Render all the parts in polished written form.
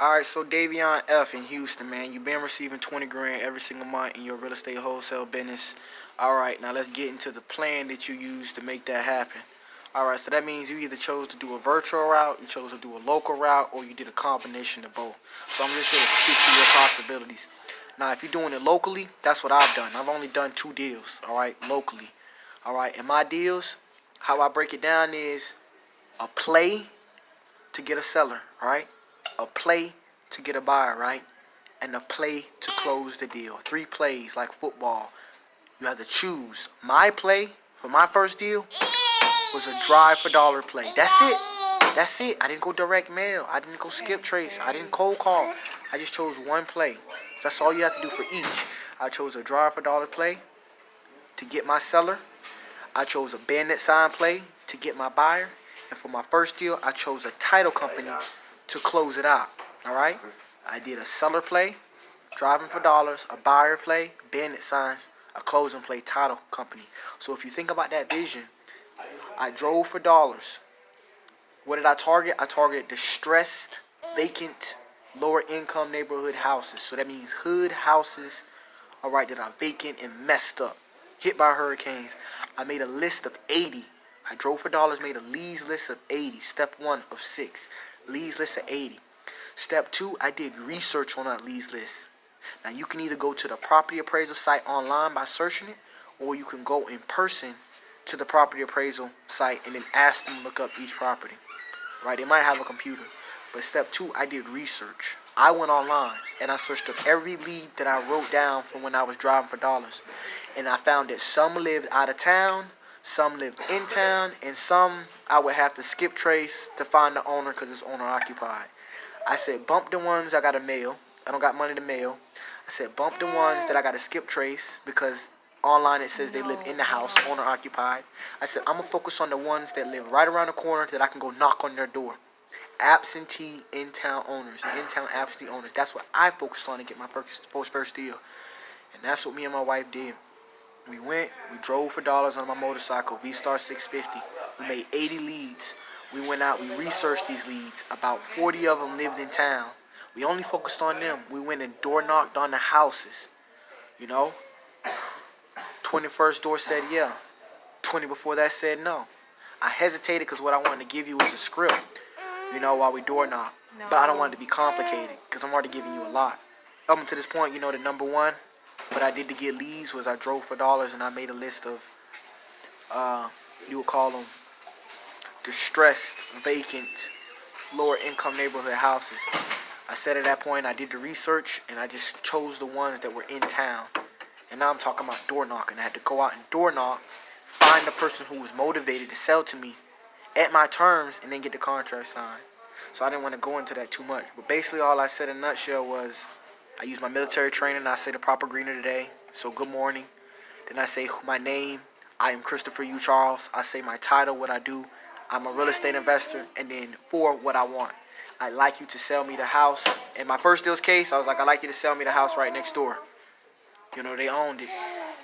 Alright, so Davion F in Houston, man. You've been receiving 20 grand every single month in your real estate wholesale business. Alright, now let's get into the plan that you use to make that happen. Alright, so that means you either chose to do a virtual route, you chose to do a local route, or you did a combination of both. So I'm just here to speak to your possibilities. Now, if you're doing it locally, that's what I've done. I've only done 2 deals, alright, locally. Alright, and my deals, how I break it down is a play to get a seller, alright? A play to get a buyer, right? And a play to close the deal. 3 plays like football. You have to choose. My play for my first deal was a drive for dollar play. That's it. That's it. I didn't go direct mail. I didn't go skip trace. I didn't cold call. I just chose one play. That's all you have to do for each. I chose a drive for dollar play to get my seller. I chose a bandit sign play to get my buyer. And for my first deal, I chose a title company to close it out. Alright? I did a seller play, driving for dollars, a buyer play, bandit signs, a closing play, title company. So if you think about that vision, I drove for dollars. What did I target? I targeted distressed, vacant, lower income neighborhood houses. So that means hood houses, alright, that are vacant and messed up, hit by hurricanes. I made a list of 80. I drove for dollars, made a leads list of 80. Step 1 of 6. Leads list of 80. Step 2, I did research on that leads list. Now, you can either go to the property appraisal site online by searching it, or you can go in person to the property appraisal site and then ask them to look up each property. Right? They might have a computer. But step 2, I did research. I went online and I searched up every lead that I wrote down from when I was driving for dollars. And I found that some lived out of town, some lived in town, and some I would have to skip trace to find the owner because it's owner occupied. I said bump the ones I got to mail. I don't got money to mail. I said bump the ones that I got to skip trace because online it says they live in the house, owner occupied. I said I'm going to focus on the ones that live right around the corner that I can go knock on their door. Absentee in-town owners, in-town absentee owners. That's what I focused on to get my first deal. And that's what me and my wife did. We drove for dollars on my motorcycle, V-Star 650. We made 80 leads. We went out, we researched these leads. About 40 of them lived in town. We only focused on them. We went and door knocked on the houses. You know? 21st door said yeah. 20 before that said no. I hesitated because what I wanted to give you was a script, you know, while we door knock. No. But I don't want it to be complicated because I'm already giving you a lot. Up until this point, you know, the number one, what I did to get leads was I drove for dollars and I made a list of, you would call them distressed, vacant, lower income neighborhood houses. I said at that point I did the research and I just chose the ones that were in town. And now I'm talking about door knocking. I had to go out and door knock, find the person who was motivated to sell to me at my terms, and then get the contract signed. So I didn't want to go into that too much. But basically all I said in a nutshell was I use my military training and I say the proper greeter today. So good morning. Then I say my name. I am Christopher U. Charles. I say my title, what I do. I'm a real estate investor. And then 4, what I want. I'd like you to sell me the house. In my first deal's case, I was like, I'd like you to sell me the house right next door. You know, they owned it.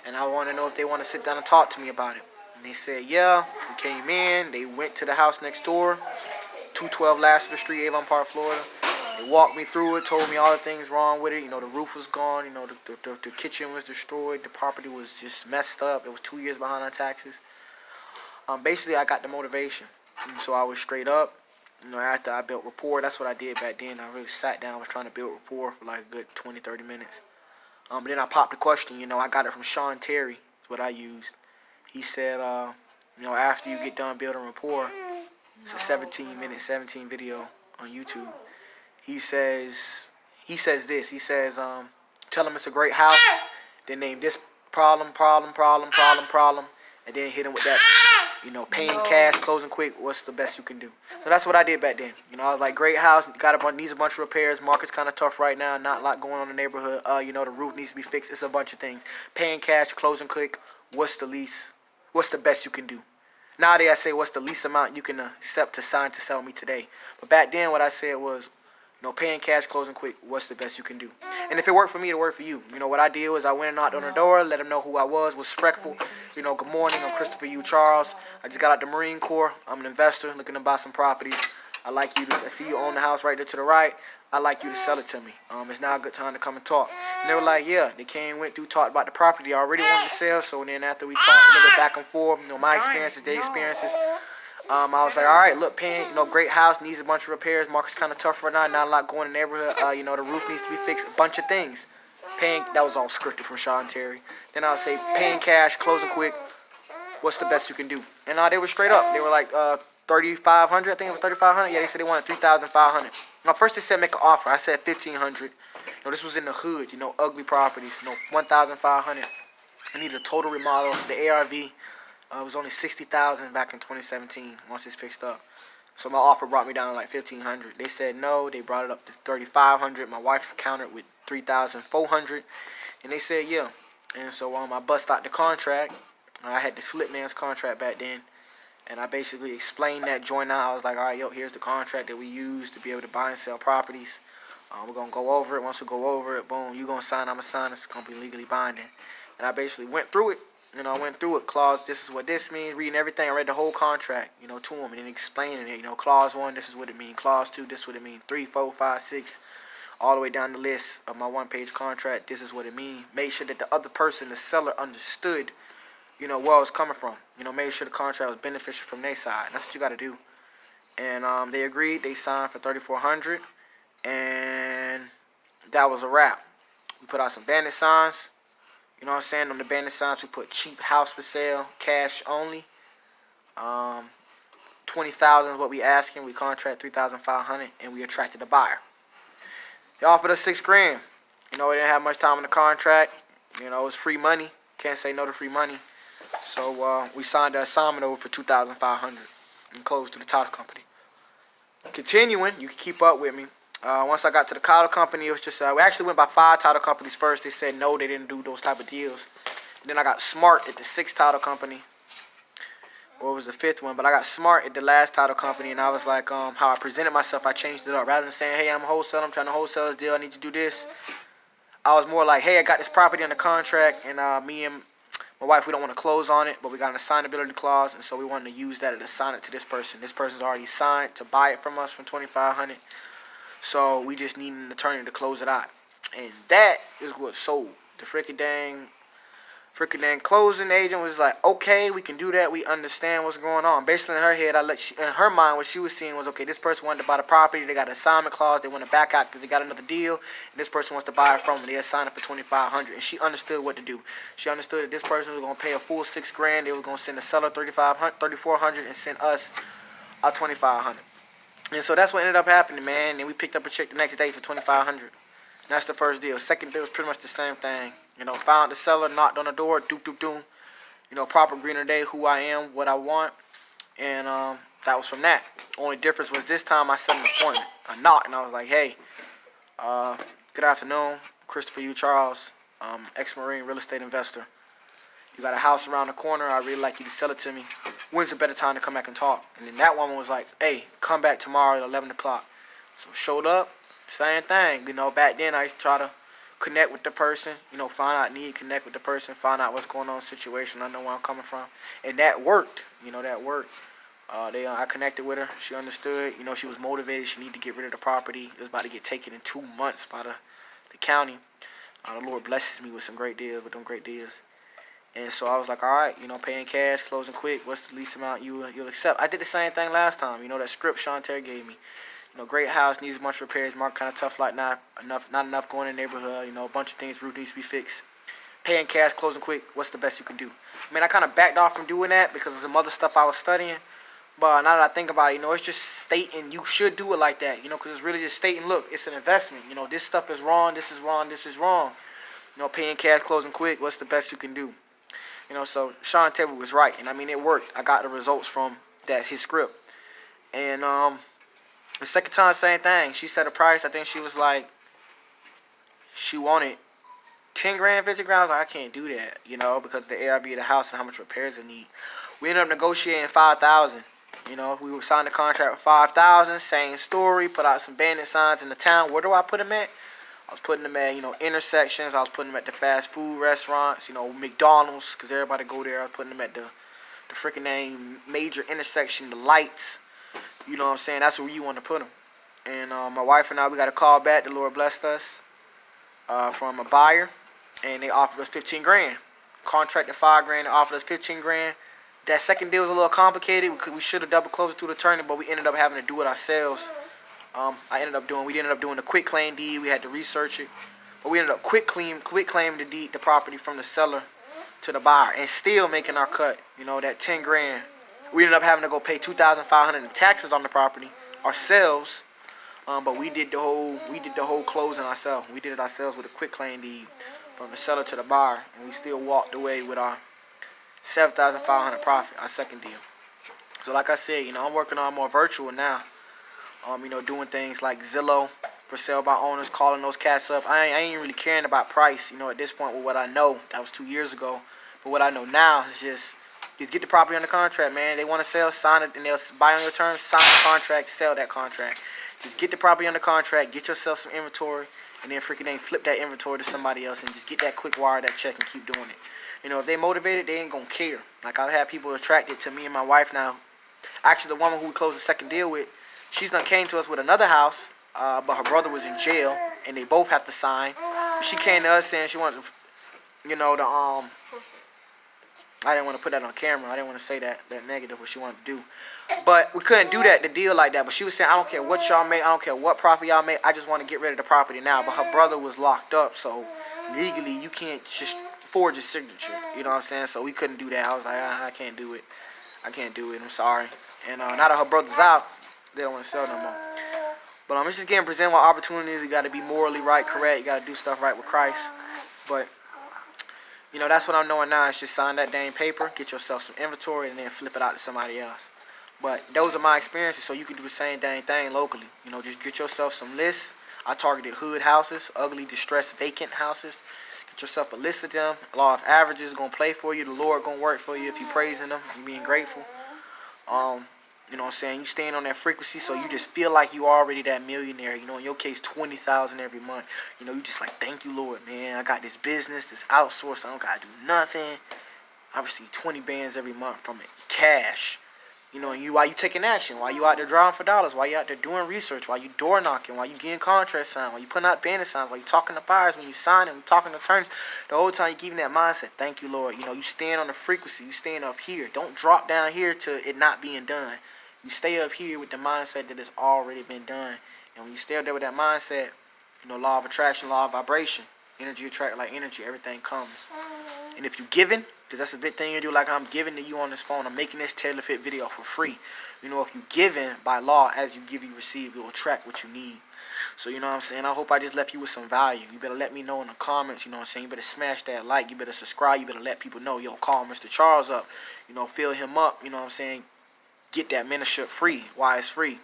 And I want to know if they want to sit down and talk to me about it. And they said, yeah. We came in. They went to the house next door. 212 Lasseter Street, Avon Park, Florida. They walked me through it, told me all the things wrong with it. You know, the roof was gone. You know, the kitchen was destroyed. The property was just messed up. It was 2 years behind on taxes. Basically, I got the motivation. And so I was straight up. You know, after I built rapport, that's what I did back then. I really sat down, was trying to build rapport for like a good 20, 30 minutes. But then I popped the question. You know, I got it from Sean Terry, is what I used. He said, you know, after you get done building rapport, it's a 17 video on YouTube. He says this. He says, tell him it's a great house. Then name this problem, and then hit him with that, you know, paying cash, closing quick. What's the best you can do? So that's what I did back then. You know, I was like, great house, needs a bunch of repairs. Market's kind of tough right now. Not a lot going on in the neighborhood. You know, the roof needs to be fixed. It's a bunch of things. Paying cash, closing quick. What's the best you can do? Nowadays I say, what's the least amount you can accept to sign to sell me today? But back then what I said was, you know, paying cash, closing quick, what's the best you can do? And if it worked for me, it'll work for you. You know, what I did was I went and knocked on the door, let them know who I was respectful. You know, good morning, I'm Christopher U. Charles. I just got out the Marine Corps. I'm an investor looking to buy some properties. I like you to, I see you own the house right there to the right. I'd like you to sell it to me. It's now a good time to come and talk. And they were like, yeah. They came, went through, talked about the property. I already wanted to sell. So then after we talked a little bit back and forth, my experiences, their experiences, I was like, all right, look, Penn, great house, needs a bunch of repairs. Market's kind of tough right now. Not a lot going in the neighborhood. The roof needs to be fixed. A bunch of things. Paying, that was all scripted from Sean Terry. Then I would say, paying cash, closing quick. What's the best you can do? And they were straight up. They were like, 3,500. I think it was 3,500. Yeah, they said they wanted 3,500. Now, first they said make an offer. I said 1,500. This was in the hood. Ugly properties. 1,500. I needed a total remodel. The ARV was only 60,000 back in 2017. Once it's fixed up, so my offer brought me down to like 1,500. They said no. They brought it up to 3,500. My wife countered with 3,400, and they said yeah. And so I bust out the contract. I had the flip man's contract back then. And I basically explained that joint out. I was like, all right, here's the contract that we use to be able to buy and sell properties. We're going to go over it. Once we go over it, boom, you're going to sign, I'm going to sign. It's going to be legally binding. And I basically went through it. I went through it. Clause, this is what this means. Reading everything. I read the whole contract, to them. And then explaining it. Clause 1, this is what it means. Clause 2, this is what it means. 3, 4, 5, 6, all the way down the list of my one-page contract. This is what it means. Make sure that the other person, the seller, understood where I was coming from. Made sure the contract was beneficial from their side. That's what you got to do. And they agreed. They signed for $3,400, and that was a wrap. We put out some bandit signs. On the bandit signs, we put cheap house for sale, cash only. 20,000 is what we asking. We contract 3,500, and we attracted a buyer. They offered us $6,000. We didn't have much time in the contract. It was free money. Can't say no to free money. So we signed the assignment over for $2,500 and closed to the title company. Continuing, you can keep up with me. Once I got to the title company, it was just we actually went by 5 title companies first. They said no, they didn't do those type of deals. And then I got smart at the 6th title company. Or it was the 5th one, but I got smart at the last title company, and I was like, how I presented myself, I changed it up. Rather than saying, hey, I'm a wholesaler, I'm trying to wholesale this deal, I need to do this. I was more like, hey, I got this property under contract, and me and my wife, we don't want to close on it, but we got an assignability clause, and so we wanted to use that and assign it to this person. This person's already signed to buy it from us from $2,500, so we just need an attorney to close it out. And that is what sold. The freaking dang closing agent was like, okay, we can do that. We understand what's going on. Basically, in her head, in her mind, what she was seeing was, okay, this person wanted to buy the property. They got an assignment clause. They want to back out because they got another deal. And this person wants to buy it from them. They assigned it for $2,500. And she understood what to do. She understood that this person was going to pay a full $6,000. They were going to send the seller $3,400 and send us our $2,500. And so that's what ended up happening, man. And we picked up a check the next day for $2,500. That's the first deal. Second deal was pretty much the same thing. Found the seller, knocked on the door, doop, doop, doop. Proper greener day, who I am, what I want. And that was from that. Only difference was this time I set an appointment. I knocked, and I was like, hey, good afternoon. Christopher U. Charles, ex-Marine real estate investor. You got a house around the corner. I'd really like you to sell it to me. When's a better time to come back and talk? And then that woman was like, hey, come back tomorrow at 11 o'clock. So showed up, same thing. Back then I used to try to connect with the person, find out need, connect with the person, find out what's going on in the situation, I know where I'm coming from. And that worked, that worked. I connected with her. She understood, she was motivated. She needed to get rid of the property. It was about to get taken in 2 months by the county. The Lord blesses me with some great deals, with them great deals. And so I was like, all right, paying cash, closing quick, what's the least amount you'll accept? I did the same thing last time, that script Sean Terry gave me. Great house, needs a bunch of repairs, market kind of tough, like not enough going in the neighborhood, a bunch of things, roof needs to be fixed. Paying cash, closing quick, what's the best you can do? I kind of backed off from doing that because of some other stuff I was studying. But now that I think about it, it's just stating you should do it like that, because it's really just stating, look, it's an investment. This stuff is wrong, this is wrong, this is wrong. Paying cash, closing quick, what's the best you can do? So Sean Terry was right, and it worked. I got the results from his script. And the second time, same thing. She said a price. I think she was like, she wanted 10 grand, 50 grand. I was like, I can't do that, because of the ARV of the house and how much repairs it need. We ended up negotiating 5,000. We were signing the contract with 5,000. Same story. Put out some bandit signs in the town. Where do I put them at? I was putting them at, intersections. I was putting them at the fast food restaurants, McDonald's, because everybody go there. I was putting them at the freaking name major intersection, the lights. You know what I'm saying? That's where you want to put them. And my wife and I, we got a call back. The Lord blessed us from a buyer, and they offered us 15 grand. Contracted 5 grand, they offered us 15 grand. That second deal was a little complicated because we should have double closed it through the attorney, but we ended up having to do it ourselves. We ended up doing the quick claim deed. We had to research it, but we ended up quick claiming the property from the seller to the buyer, and still making our cut. You know, that 10 grand. We ended up having to go pay $2,500 in taxes on the property ourselves. But we did the whole closing ourselves. We did it ourselves with a quick claim deed from the seller to the buyer, and we still walked away with our $7,500 profit, our second deal. So like I said, you know, I'm working on more virtual now. You know, doing things like Zillow for sale by owners, calling those cats up. I ain't really caring about price, you know, at this point with what I know. That was 2 years ago. But what I know now is just get the property under contract, man. They want to sell, sign it, and they'll buy on your terms, sign the contract, sell that contract. Just get the property under contract, get yourself some inventory, and then freaking flip that inventory to somebody else and just get that quick wire, that check, and keep doing it. You know, if they motivated, they ain't gonna care. Like, I've had people attracted to me and my wife now. Actually, the woman who we closed the second deal with, she's done came to us with another house, but her brother was in jail, and they both have to sign. She came to us saying she wanted, you know, I didn't want to put that on camera. I didn't want to say that negative, what she wanted to do. But we couldn't do that, the deal like that. But she was saying, I don't care what y'all make. I don't care what profit y'all make. I just want to get rid of the property now. But her brother was locked up, so legally you can't just forge his signature. You know what I'm saying? So we couldn't do that. I was like, I can't do it. I can't do it. I'm sorry. And now that her brother's out, they don't want to sell no more. But it's just getting presented with opportunities. You got to be morally right, correct. You got to do stuff right with Christ. But you know, that's what I'm knowing now. Is just sign that dang paper, get yourself some inventory, and then flip it out to somebody else. But those are my experiences, so you can do the same dang thing locally. You know, just get yourself some lists. I targeted hood houses, ugly, distressed, vacant houses. Get yourself a list of them. Law of averages is going to play for you. The Lord going to work for you if you praising them and being grateful. You know what I'm saying? You staying on that frequency, so you just feel like you already that millionaire. You know, in your case, $20,000 every month. You know, you just like, thank you, Lord, man. I got this business, this outsource. I don't got to do nothing. I receive 20 bands every month from it, cash. You know, while you taking action, while you out there drawing for dollars, while you out there doing research, while you door knocking, while you getting contracts signed, while you putting out bandit signs, while you talking to buyers, when you signing, when you talking to attorneys, the whole time you keeping that mindset. Thank you, Lord. You know, you stand on the frequency. You stand up here. Don't drop down here to it not being done. You stay up here with the mindset that it's already been done. And when you stay up there with that mindset, you know, law of attraction, law of vibration, energy attract like energy, everything comes. And if you're giving, because that's a big thing you do, like I'm giving to you on this phone, I'm making this tailor fit video for free. You know, if you giving by law, as you give, you receive, you'll attract what you need. So, you know what I'm saying? I hope I just left you with some value. You better let me know in the comments, you know what I'm saying? You better smash that like. You better subscribe. You better let people know, yo, call Mr. Charles up. You know, fill him up, you know what I'm saying? Get that mentorship free. Why it's free?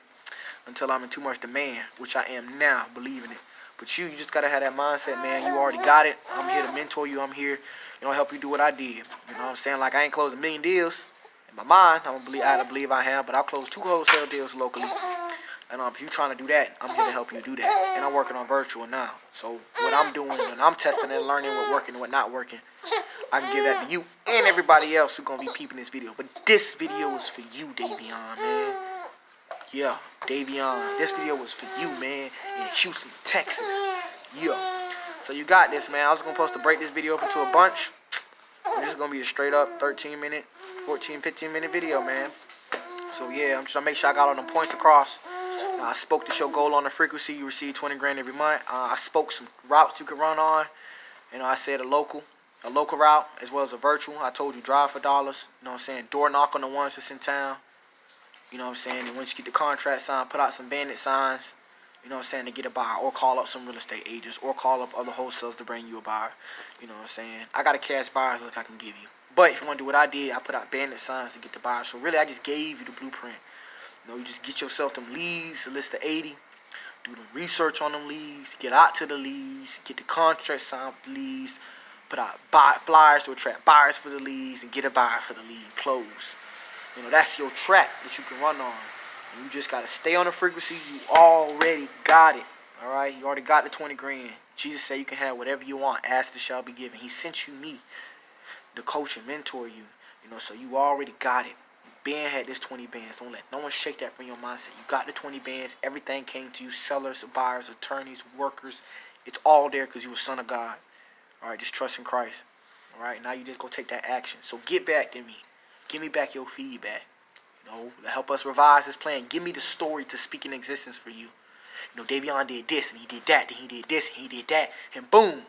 Until I'm in too much demand, which I am now, believing it. But you just got to have that mindset, man. You already got it. I'm here to mentor you. I'm here, you know, help you do what I did. You know what I'm saying? Like, I ain't closed 1 million deals. In my mind, I believe I have. But I'll close 2 wholesale deals locally. And if you're trying to do that, I'm here to help you do that. And I'm working on virtual now. So what I'm doing, and I'm testing and learning what working and what not working, I can give that to you and everybody else who's going to be peeping this video. But this video is for you, Davion, man. Yeah, Davion. This video was for you, man, in Houston, Texas. Yeah. So you got this, man. I was going to break this video up into a bunch. This is going to be a straight up 13-minute, 14, 15-minute video, man. So, yeah, I'm just going to make sure I got all them points across. I spoke to your goal on the frequency. You receive 20 grand every month. I spoke some routes you could run on. You know, I said a local route as well as a virtual. I told you drive for dollars. You know what I'm saying? Door knock on the ones that's in town. You know what I'm saying? And once you get the contract signed, put out some bandit signs. You know what I'm saying? To get a buyer, or call up some real estate agents, or call up other wholesalers to bring you a buyer. You know what I'm saying? I got a cash buyers look I can give you. But if you want to do what I did, I put out bandit signs to get the buyer. So really, I just gave you the blueprint. You know, you just get yourself them leads, a list of 80. Do the research on them leads. Get out to the leads. Get the contract signed with the leads. Put out flyers to attract buyers for the leads, and get a buyer for the lead. Close. You know, that's your track that you can run on. And you just got to stay on the frequency. You already got it. All right? You already got the 20 grand. Jesus said you can have whatever you want. Ask, it shall be given. He sent you me to coach and mentor you. You know, so you already got it. You Ben had this 20 bands. Don't let no one shake that from your mindset. You got the 20 bands. Everything came to you. Sellers, buyers, attorneys, workers. It's all there because you were a son of God. All right, just trust in Christ. All right, now you just go take that action. So get back to me. Give me back your feedback. You know, to help us revise this plan. Give me the story to speak in existence for you. You know, Davion did this and he did that, then he did this and he did that, and boom,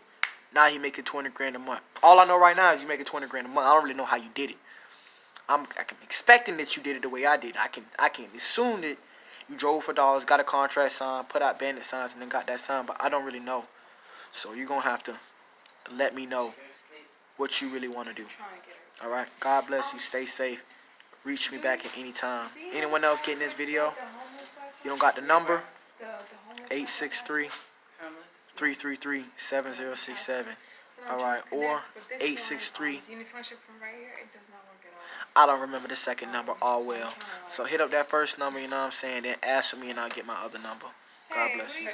now he making 20 grand a month. All I know right now is you making 20 grand a month. I don't really know how you did it. I'm expecting that you did it the way I did. I can assume that you drove for dollars, got a contract signed, put out bandit signs, and then got that signed, but I don't really know. So you're gonna have to let me know what you really want to do. All right. God bless you. Stay safe. Reach me back at any time. Anyone else getting this video? You don't got the number? 863-333-7067. All right, or 863. I don't remember the second number all well. So hit up that first number, you know what I'm saying, then ask for me and I'll get my other number. God bless you.